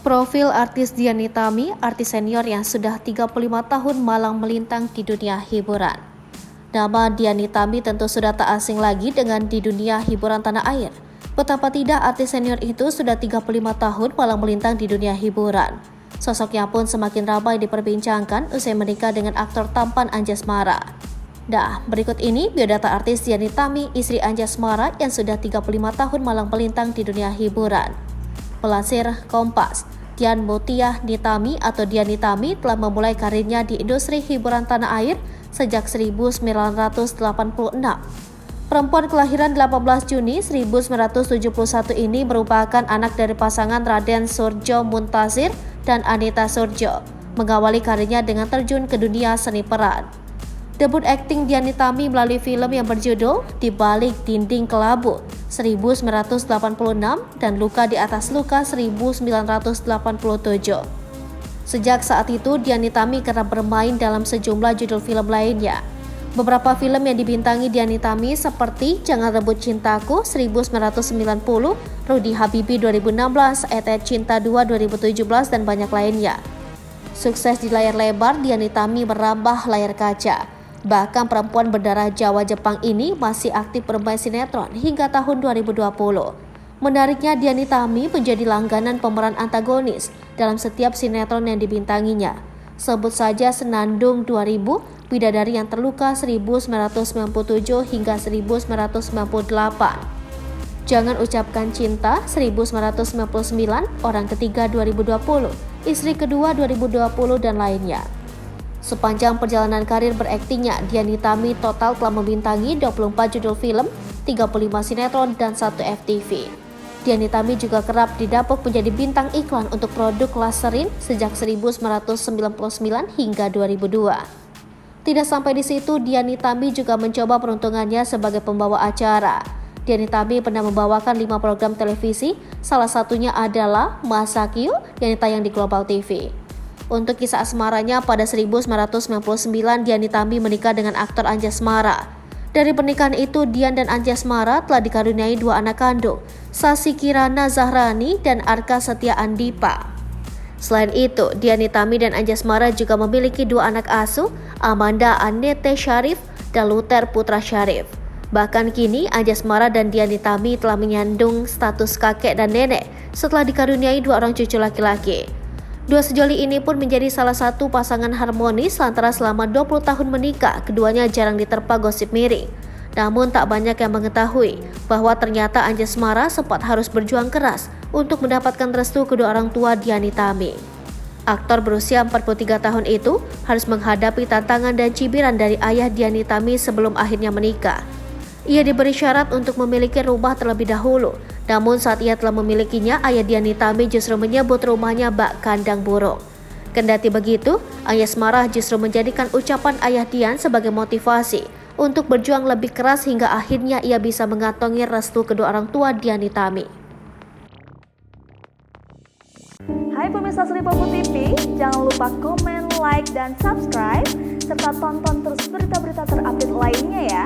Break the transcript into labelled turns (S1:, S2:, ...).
S1: Profil artis Dian Nitami, artis senior yang sudah 35 tahun malang melintang di dunia hiburan. Nama Dian Nitami tentu sudah tak asing lagi dengan di dunia hiburan tanah air. Betapa tidak artis senior itu sudah 35 tahun malang melintang di dunia hiburan. Sosoknya pun semakin ramai diperbincangkan usai menikah dengan aktor tampan Anjasmara. Nah, berikut ini biodata artis Dian Nitami, istri Anjasmara yang sudah 35 tahun malang melintang di dunia hiburan. Melansir Kompas, Dian Mutia Nitami atau Dian Nitami telah memulai karirnya di industri hiburan tanah air sejak 1986. Perempuan kelahiran 18 Juni 1971 ini merupakan anak dari pasangan Raden Surjo Muntasir dan Anita Surjo, mengawali karirnya dengan terjun ke dunia seni peran. Debut akting Dian Nitami melalui film yang berjudul Di Balik Dinding Kelabu 1986 dan Luka di Atas Luka 1987. Sejak saat itu, Dian Nitami kerap bermain dalam sejumlah judul film lainnya. Beberapa film yang dibintangi Dian Nitami seperti Jangan Rebut Cintaku 1990, Rudy Habibie 2016, Etet Cinta 2 2017, dan banyak lainnya. Sukses di layar lebar, Dian Nitami merambah layar kaca. Bahkan perempuan berdarah Jawa-Jepang ini masih aktif bermain sinetron hingga tahun 2020. Menariknya, Dian Nitami menjadi langganan pemeran antagonis dalam setiap sinetron yang dibintanginya. Sebut saja Senandung 2000, Bidadari yang Terluka 1997 hingga 1998. Jangan Ucapkan Cinta 1999, Orang Ketiga 2020, Istri Kedua 2020, dan lainnya. Sepanjang perjalanan karir beraktingnya, Dian Nitami total telah membintangi 24 judul film, 35 sinetron, dan 1 FTV. Dian Nitami juga kerap didapuk menjadi bintang iklan untuk produk Listerine sejak 1999 hingga 2002. Tidak sampai di situ, Dian Nitami juga mencoba peruntungannya sebagai pembawa acara. Dian Nitami pernah membawakan 5 program televisi, salah satunya adalah Masakyu yang tayang di Global TV. Untuk kisah asmaranya, pada 1999 Dian Nitami menikah dengan aktor Anjasmara. Dari pernikahan itu, Dian dan Anjasmara telah dikaruniai 2 anak kandung, Sasi Kirana Zahrani dan Arka Setia Andipa. Selain itu, Dian Nitami dan Anjasmara juga memiliki 2 anak asuh, Amanda Annette Syarif dan Luther Putra Syarif. Bahkan kini, Anjasmara dan Dian Nitami telah menyandung status kakek dan nenek setelah dikaruniai 2 orang cucu laki-laki. Dua sejoli ini pun menjadi salah satu pasangan harmonis lantaran selama 20 tahun menikah, keduanya jarang diterpa gosip miring. Namun tak banyak yang mengetahui bahwa ternyata Anjasmara sempat harus berjuang keras untuk mendapatkan restu kedua orang tua Dian Nitami. Aktor berusia 43 tahun itu harus menghadapi tantangan dan cibiran dari ayah Dian Nitami sebelum akhirnya menikah. Ia diberi syarat untuk memiliki rumah terlebih dahulu, namun saat ia telah memilikinya, ayah Dian Nitami justru menyebut rumahnya bak kandang burung. Kendati begitu, Anjasmara justru menjadikan ucapan ayah Dian sebagai motivasi untuk berjuang lebih keras hingga akhirnya ia bisa mengantongi restu kedua orang tua Dian Nitami.
S2: Hai pemirsa Sri Popo TV, jangan lupa komen, like, dan subscribe, serta tonton terus berita-berita terupdate lainnya ya.